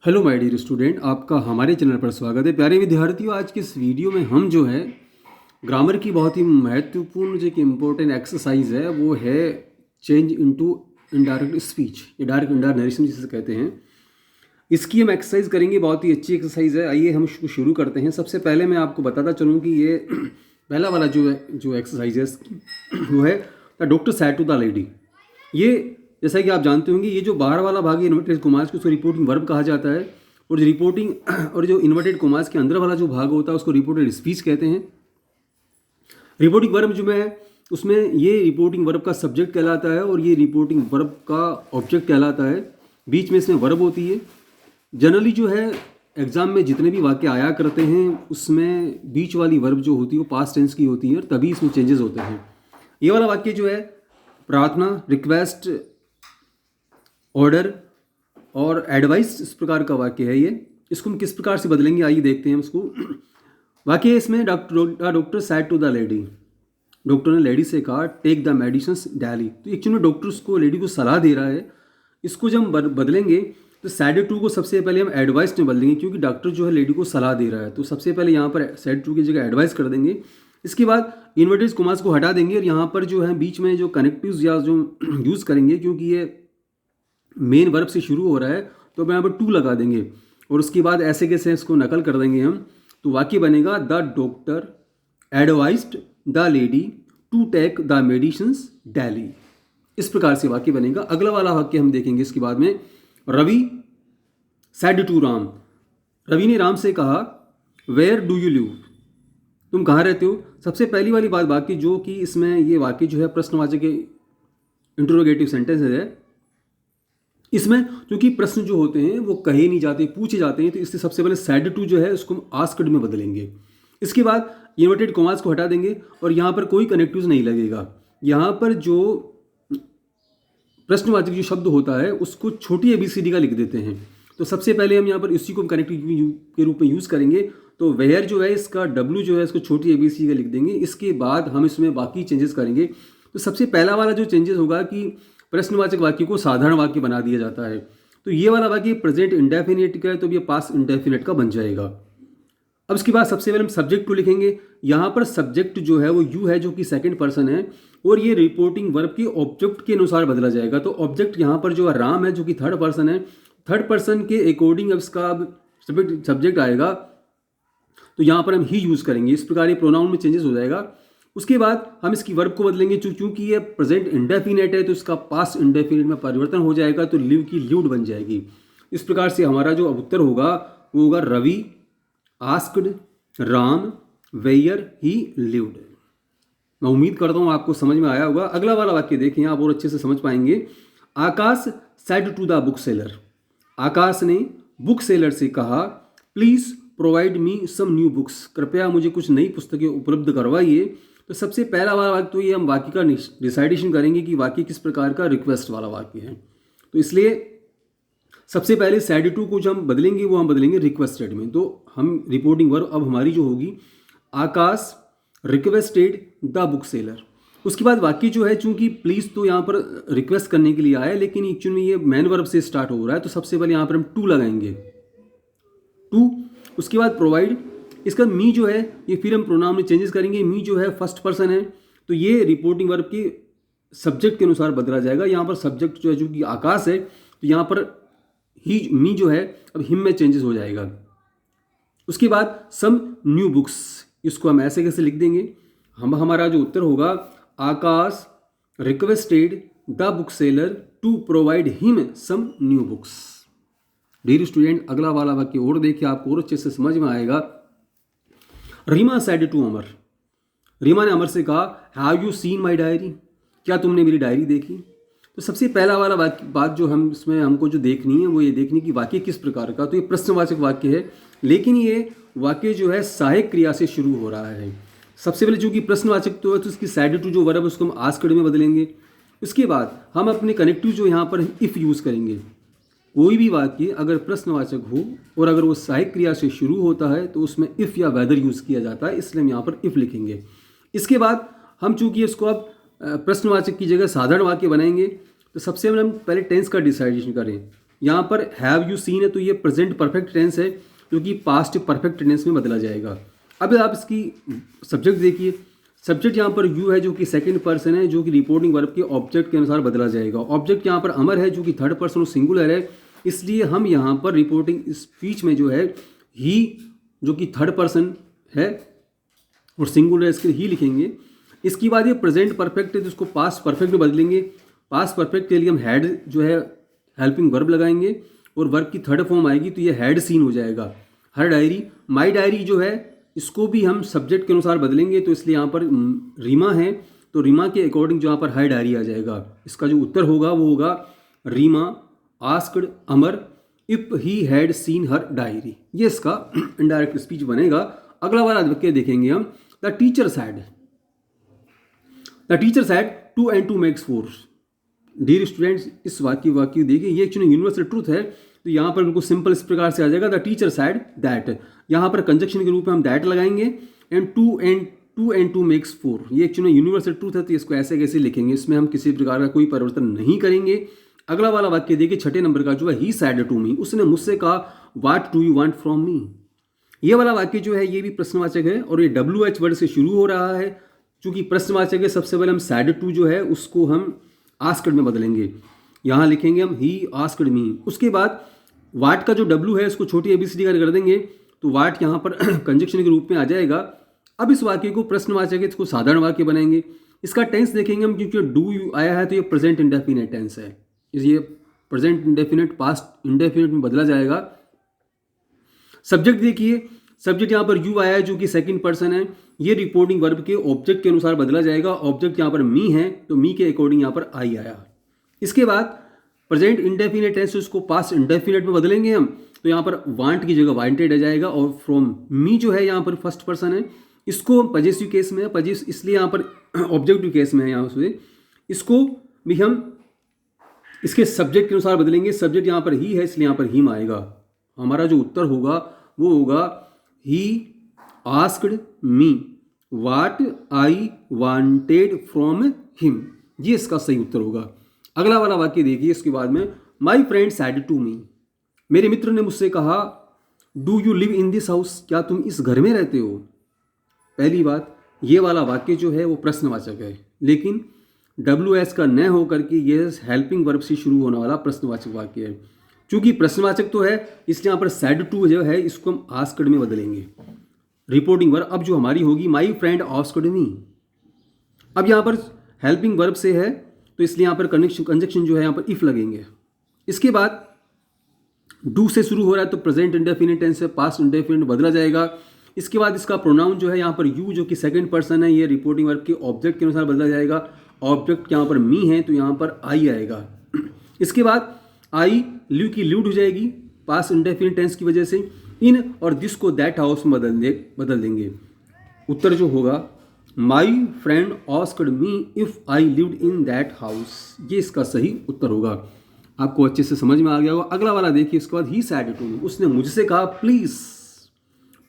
Hello my dear student, आपका हमारे channel पर स्वागत है। प्यारे विद्यार्थियों, आज के इस वीडियो में हम जो है ग्रामर की बहुत ही महत्वपूर्ण जो कि इम्पोर्टेंट एक्सरसाइज है वो है चेंज इनटू इनडायरेक्ट स्पीच या डायरेक्ट इनडायरेक्ट नरेशन जिसे कहते हैं। इसकी हम एक्सरसाइज करेंगे, बहुत ही अच्छी एक्सरसाइज है। आइए हम इसको शुरू करते हैं। सबसे पहले मैं आपको बताता चलूँ कि ये पहला वाला जो एक्सरसाइज है वो है the doctor said to the lady. ये जैसा कि आप जानते होंगे, ये जो बाहर वाला भाग है इन्वर्टेड कोमास को उसको रिपोर्टिंग वर्ब कहा जाता है, और जो रिपोर्टिंग और जो इन्वर्टेड कोमास के अंदर वाला जो भाग होता है उसको रिपोर्टेड स्पीच कहते हैं। रिपोर्टिंग वर्ब जो है उसमें ये रिपोर्टिंग वर्ब का सब्जेक्ट कहलाता है और ये रिपोर्टिंग वर्ब का ऑब्जेक्ट कहलाता है। बीच में इसमें वर्ब होती है। जनरली जो है एग्जाम में जितने भी वाक्य आया करते हैं उसमें बीच वाली वर्ब जो होती है वो पास्ट टेंस की होती है और तभी इसमें चेंजेस होते हैं। ये वाला वाक्य जो है प्रार्थना, रिक्वेस्ट, ऑर्डर और एडवाइस, इस प्रकार का वाक्य है ये। इसको हम किस प्रकार से बदलेंगे आइए देखते हैं इसको। वाक्य इसमें doctor said to the lady, doctor ने लेडी से कहा टेक द मेडिसिन्स डेली। तो एक्चुअली डॉक्टर उसको लेडी को सलाह दे रहा है। इसको जब हम बदलेंगे तो सैड टू को सबसे पहले हम एडवाइस में बदलेंगे, क्योंकि डॉक्टर जो है लेडी को सलाह दे रहा है। तो सबसे पहले यहाँ पर सैड टू की जगह एडवाइस कर देंगे। इसके बाद इन्वर्टेड कोमास को हटा देंगे और यहाँ पर जो है बीच में जो कनेक्टिव्स या जो यूज़ करेंगे, क्योंकि ये मेन वर्ब से शुरू हो रहा है तो हम यहाँ पर टू लगा देंगे और उसके बाद ऐसे कैसे इसको नकल कर देंगे हम। तो वाक्य बनेगा the doctor advised the lady to take the medicines daily. इस प्रकार से वाक्य बनेगा। अगला वाला वाक्य हम देखेंगे इसके बाद में। रवि सैड टू राम, रवि ने राम से कहा वेयर डू यू लिव, तुम कहाँ रहते हो। सबसे पहली वाली बात वाक्य जो कि इसमें ये वाक्य जो है प्रश्नवाचक इंटरोगेटिव सेंटेंस है। इसमें क्योंकि प्रश्न जो होते हैं वो कहे नहीं जाते, पूछे जाते हैं, तो इससे सबसे पहले सैड टू जो है उसको हम आस्क्ड में बदलेंगे। इसके बाद इन्वर्टेड कोमास को हटा देंगे और यहाँ पर कोई कनेक्टिव्स नहीं लगेगा। यहाँ पर जो प्रश्नवाचक जो शब्द होता है उसको छोटी ABCD का लिख देते हैं। तो सबसे पहले हम यहाँ पर इसी को कनेक्टिव के रूप में यूज़ करेंगे। तो वेयर जो है इसका W जो है इसको छोटी ABCD का लिख देंगे। इसके बाद हम इसमें बाकी चेंजेस करेंगे। तो सबसे पहला वाला जो चेंजेस होगा कि प्रश्नवाचक वाक्य को साधारण वाक्य बना दिया जाता है। तो ये वाला वाक्य प्रेजेंट इंडेफिनिट का है तो ये पास्ट इंडेफिनिट का बन जाएगा। अब इसके बाद सबसे पहले हम सब्जेक्ट को लिखेंगे। यहाँ पर सब्जेक्ट जो है वो यू है जो कि सेकंड पर्सन है और ये रिपोर्टिंग वर्ब के ऑब्जेक्ट के अनुसार बदला जाएगा। तो ऑब्जेक्ट यहाँ पर जो है राम है जो कि थर्ड पर्सन है। थर्ड पर्सन के अकॉर्डिंग अब इसका सब्जेक्ट आएगा तो यहाँ पर हम ही यूज़ करेंगे। इस प्रकार ये प्रोनाउन में चेंजेस हो जाएगा। उसके बाद हम इसकी वर्ब को बदलेंगे। चूंकि ये प्रेजेंट इंडेफिनिट है तो इसका पास्ट इंडेफिनिट में परिवर्तन हो जाएगा, तो लिव की ल्यूड बन जाएगी। इस प्रकार से हमारा जो अब उत्तर होगा वो होगा Ravi asked Ram where he lived. मैं उम्मीद करता हूँ आपको समझ में आया होगा। अगला वाला वाक्य देखें, आप और अच्छे से समझ पाएंगे। Akash said to the book seller, Akash ने बुक सेलर से कहा please provide me some new books, कृपया मुझे कुछ नई पुस्तकें उपलब्ध करवाइए। तो सबसे पहला वाला वाक्य तो ये हम वाक्य का डिसाइडेशन करेंगे कि वाक्य किस प्रकार का रिक्वेस्ट वाला वाक्य है। तो इसलिए सबसे पहले सैड टू को जो हम बदलेंगे वो हम बदलेंगे रिक्वेस्टेड में। तो हम रिपोर्टिंग वर्ब अब हमारी जो होगी आकाश रिक्वेस्टेड द बुक सेलर। उसके बाद वाक्य जो है चूंकि प्लीज़ तो यहाँ पर रिक्वेस्ट करने के लिए आया है, लेकिन एक्चुअली ये मैन वर्ब से स्टार्ट हो रहा है तो सबसे पहले यहाँ पर हम टू लगाएंगे, टू। उसके बाद प्रोवाइड, इसका मी जो है ये फिर हम प्रोनाउन में चेंजेस करेंगे। मी जो है फर्स्ट पर्सन है तो ये रिपोर्टिंग वर्ब के सब्जेक्ट के अनुसार बदला जाएगा। यहाँ पर सब्जेक्ट जो है जो कि आकाश है तो यहाँ पर ही मी जो है अब हिम में चेंजेस हो जाएगा। उसके बाद सम न्यू बुक्स, इसको हम ऐसे कैसे लिख देंगे। हमारा जो उत्तर होगा Akash requested the book seller to provide him some new books. Dear student, अगला वाला वाक्य और देखिए, आपको और अच्छे से समझ में आएगा। रीमा सैड टू अमर, रीमा ने अमर से कहा have you seen my diary, क्या तुमने मेरी डायरी देखी। तो सबसे पहला वाला बात जो हम इसमें हमको जो देखनी है वो ये देखनी कि वाक्य किस प्रकार का। तो ये प्रश्नवाचक वाक्य है, लेकिन ये वाक्य जो है सहायक क्रिया से शुरू हो रहा है। सबसे पहले चूंकि प्रश्नवाचक तो है तो इसकी सैड टू जो वर्ब है उसको हम आस्क्ड में बदलेंगे। उसके बाद हम अपने कनेक्टिव जो यहाँ पर इफ़ यूज़ करेंगे। कोई भी वाक्य अगर प्रश्नवाचक हो और अगर वो सहायक क्रिया से शुरू होता है तो उसमें इफ़ या वेदर यूज़ किया जाता है, इसलिए हम यहाँ पर इफ़ लिखेंगे। इसके बाद हम चूंकि इसको अब प्रश्नवाचक की जगह साधारण वाक्य बनाएंगे तो सबसे पहले हम पहले टेंस का डिसाइडेशन करें। यहाँ पर हैव यू सीन है तो ये प्रेजेंट परफेक्ट टेंस है जो कि पास्ट परफेक्ट टेंस में बदला जाएगा। अब आप इसकी सब्जेक्ट देखिए, सब्जेक्ट यहाँ पर यू है जो कि सेकंड पर्सन है, जो कि रिपोर्टिंग वर्ब के ऑब्जेक्ट के अनुसार बदला जाएगा। ऑब्जेक्ट यहाँ पर अमर है जो कि थर्ड पर्सन और सिंगुलर है, इसलिए हम यहाँ पर रिपोर्टिंग स्पीच में जो है ही जो कि थर्ड पर्सन है और सिंगुलर इसके ही लिखेंगे। इसके बाद ये प्रेजेंट परफेक्ट है तो इसको पास्ट परफेक्ट में बदलेंगे। पास्ट परफेक्ट के लिए हम हैड जो है हेल्पिंग वर्ब लगाएंगे और वर्ब की थर्ड फॉर्म आएगी तो ये हैड सीन हो जाएगा। हर डायरी, माई डायरी जो है इसको भी हम सब्जेक्ट के अनुसार बदलेंगे, तो इसलिए यहाँ पर रीमा है तो रीमा के अकॉर्डिंग जो यहाँ पर हाई डायरी आ जाएगा। इसका जो उत्तर होगा वो होगा Reema asked Amar if he had seen her diary. ये इसका इनडायरेक्ट स्पीच बनेगा। अगला वाला वाक्य देखेंगे हम, the teacher said, the teacher said 2 and 2 makes 4। Dear students, इस वाक्य देखिए, ये एक्चुअली यूनिवर्सल ट्रूथ है, तो यहाँ पर बिल्कुल सिंपल इस प्रकार से आ जाएगा, द टीचर सैड दैट। यहाँ पर कंजक्शन के रूप में हम दैट लगाएंगे एंड 2 and 2 makes 4। ये एक्चुअली यूनिवर्सल ट्रूथ है तो इसको ऐसे कैसे लिखेंगे, इसमें हम किसी प्रकार का कोई परिवर्तन नहीं करेंगे। अगला वाला वाक्य देखिए, छठे नंबर का जो है, ही सैड टू मी, उसने मुझसे कहा what do you want from me. ये वाला वाक्य जो है ये भी प्रश्नवाचक है और ये WH वर्ड से शुरू हो रहा है। चूंकि प्रश्नवाचक है, सबसे पहले हम सैड टू जो है उसको हम आस्क्ड में बदलेंगे। यहाँ लिखेंगे हम ही आस्क्ड मी। उसके बाद वाट का जो W है उसको छोटी ABCD कर देंगे तो वाट यहाँ पर कंजक्शन के रूप में आ जाएगा। अब इस वाक्य को प्रश्नवाचक है, इसको साधारण वाक्य बनाएंगे। इसका टेंस देखेंगे हम, क्योंकि डू यू आया है तो ये प्रेजेंट इंडेफिनिट टेंस है, ये प्रेजेंट इंडेफिनिट पास्ट इंडेफिनिट में बदला जाएगा। सब्जेक्ट देखिए, सब्जेक्ट यहाँ पर यू आया है जो कि सेकंड पर्सन है, ये रिपोर्टिंग वर्ब के ऑब्जेक्ट के अनुसार बदला जाएगा। ऑब्जेक्ट यहाँ पर मी है तो मी के अकॉर्डिंग यहाँ पर आई आया। इसके बाद प्रेजेंट इंडेफिनिट टेंस उसको पास्ट इंडेफिनिट में बदलेंगे हम, तो यहाँ पर वांट की जगह वांटेड आ जाएगा। और फ्रॉम मी जो है यहाँ पर फर्स्ट पर्सन है, इसको पजेसिव केस में है, पजेस इसलिए यहाँ पर ऑब्जेक्टिव केस में है, यहाँ से इसको भी हम इसके सब्जेक्ट के अनुसार बदलेंगे। सब्जेक्ट यहाँ पर ही है इसलिए यहाँ पर हिम आएगा। हमारा जो उत्तर होगा वो होगा he asked me what I wanted from him. ये इसका सही उत्तर होगा। अगला वाला वाक्य देखिए इसके बाद में, my friend said to me, मेरे मित्र ने मुझसे कहा do you live in this house, क्या तुम इस घर में रहते हो। पहली बात, ये वाला वाक्य जो है वो प्रश्नवाचक है, लेकिन WS का न होकर के ये हेल्पिंग वर्ब से शुरू होने वाला प्रश्नवाचक वाक्य है। चूंकि प्रश्नवाचक तो है इसलिए यहाँ पर सैड टू जो है इसको हम आस्क्ड में बदलेंगे। रिपोर्टिंग वर्ब अब जो हमारी होगी, माई फ्रेंड आस्क्ड मी। अब यहाँ पर हेल्पिंग वर्ब से है तो इसलिए यहाँ पर कंजक्शन जो है यहाँ पर इफ लगेंगे। इसके बाद डू से शुरू हो रहा है तो प्रेजेंट इंडेफिनिट टेंस से पास्ट इंडेफिनिट बदला जाएगा। इसके बाद इसका प्रोनाउन जो है यहाँ पर यू जो कि सेकंड पर्सन है, ये रिपोर्टिंग वर्ब के ऑब्जेक्ट के अनुसार बदला जाएगा। ऑब्जेक्ट यहाँ पर मी है तो यहाँ पर आई आएगा। इसके बाद आई ल्यू की ल्यूड हो जाएगी पास्ट इंडेफिनिट टेंस की वजह से। इन और दिस को दैट हाउस में बदल देंगे। उत्तर जो होगा, my friend asked me if I lived in that house. ये इसका सही उत्तर होगा। आपको अच्छे से समझ में आ गया होगा। अगला वाला देखिए, इसके बाद ही सैड टू मी, उसने मुझसे कहा प्लीज़।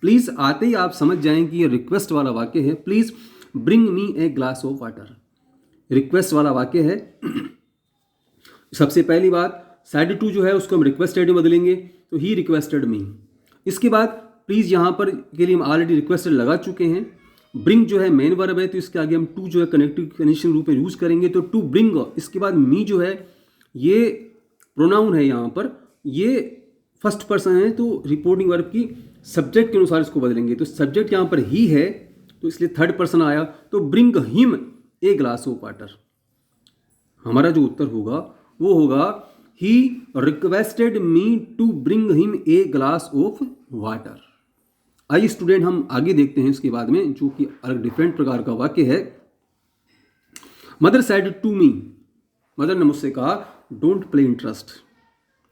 प्लीज़ आते ही आप समझ जाएं कि ये रिक्वेस्ट वाला वाक्य है। Please bring me A glass of water, request वाला वाक्य है। सबसे पहली बात, सैड टू जो है उसको हम रिक्वेस्टेड में बदलेंगे तो ही रिक्वेस्टेड मी। इसके बाद प्लीज़ यहाँ पर के लिए हम ऑलरेडी रिक्वेस्टेड लगा चुके हैं। ब्रिंग जो है मेन वर्ब है तो इसके आगे हम टू जो है कनेक्टिव कंडीशन रूप में यूज़ करेंगे तो टू ब्रिंग। इसके बाद मी जो है ये प्रोनाउन है, यहाँ पर ये फर्स्ट पर्सन है तो रिपोर्टिंग वर्ब की सब्जेक्ट के अनुसार इसको बदलेंगे। तो सब्जेक्ट यहाँ पर ही है तो इसलिए थर्ड पर्सन आया तो bring him a glass of water. हमारा जो उत्तर होगा वो होगा he requested me to bring him a glass of water. आइए स्टूडेंट हम आगे देखते हैं इसके बाद में, जो कि अलग डिफरेंट प्रकार का वाक्य है। Mother said to me, mother ने मुझसे कहा डोंट प्ले इंटरेस्ट।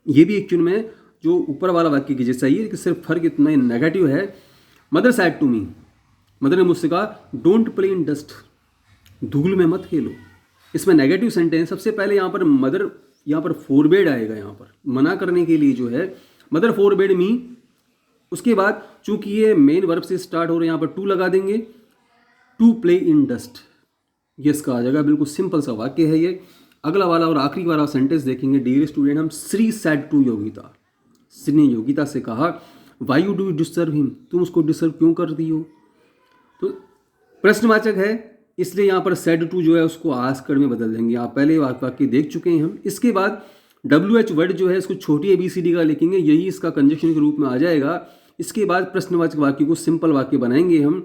ये भी एक्चुअल में जो ऊपर वाला वाक्य की जैसा ही है कि सिर्फ फर्क इतना नेगेटिव है। Mother said to me, mother ने मुझसे कहा डोंट प्ले इन डस्ट, धूल में मत खेलो। इसमें नेगेटिव सेंटेंस, सबसे पहले यहाँ पर मदर यहाँ पर फोरबेड आएगा, यहाँ पर मना करने के लिए जो है मदर फोरबेड मी। उसके बाद चूंकि ये मेन वर्ब से स्टार्ट हो रहे हैं यहाँ पर टू लगा देंगे, टू प्ले इन डस्ट। ये इसका आ जाएगा, बिल्कुल सिंपल सा वाक्य है ये। अगला वाला और आखिरी वाला सेंटेंस देखेंगे। डियर स्टूडेंट, हम श्री सेड टू योगिता, श्री ने योगिता से कहा why you do disturb him, तुम उसको डिस्टर्ब क्यों कर रही हो। तो प्रश्नवाचक है, इसलिए यहाँ पर सेड टू जो है उसको आस्क्ड में बदल देंगे। आप पहले वाक्य देख चुके हैं हम। इसके बाद WH वर्ड जो है इसको छोटी ABCD का लिखेंगे, यही इसका कंजक्शन के रूप में आ जाएगा। इसके बाद प्रश्नवाचक वाक्य को सिंपल वाक्य बनाएंगे हम।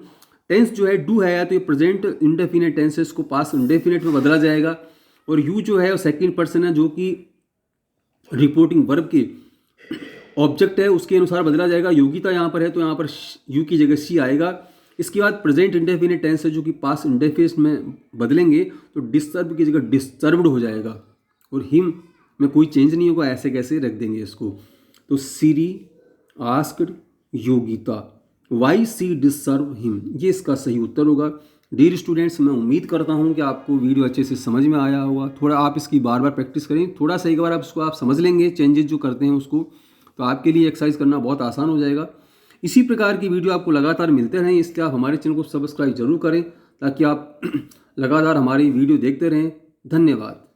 टेंस जो है डू है तो ये प्रेजेंट इंडेफिनिट टेंस है, इसको पास्ट इंडेफिनिट में बदला जाएगा। और यू जो है वो सेकंड पर्सन है, जो कि रिपोर्टिंग वर्ब के ऑब्जेक्ट है, उसके अनुसार बदला जाएगा। योगिता यहाँ पर है तो यहाँ पर यू की जगह सी आएगा। इसके बाद प्रेजेंट इंडेफिनिट टेंस है जो कि पास्ट इंडेफिनिट में बदलेंगे तो डिस्टर्ब की जगह डिस्टर्ब्ड हो जाएगा। और हिम में कोई चेंज नहीं होगा, ऐसे कैसे रख देंगे इसको। तो Siri asked Yogita why she disturb him, ये इसका सही उत्तर होगा। डियर स्टूडेंट्स, मैं उम्मीद करता हूँ कि आपको वीडियो अच्छे से समझ में आया होगा। थोड़ा आप इसकी बार बार प्रैक्टिस करें, थोड़ा सा एक बार आप इसको आप समझ लेंगे चेंजेस जो करते हैं उसको, तो आपके लिए एक्सरसाइज करना बहुत आसान हो जाएगा। इसी प्रकार की वीडियो आपको लगातार मिलते रहें, इसलिए आप हमारे चैनल को सब्सक्राइब जरूर करें ताकि आप लगातार हमारी वीडियो देखते रहें। धन्यवाद।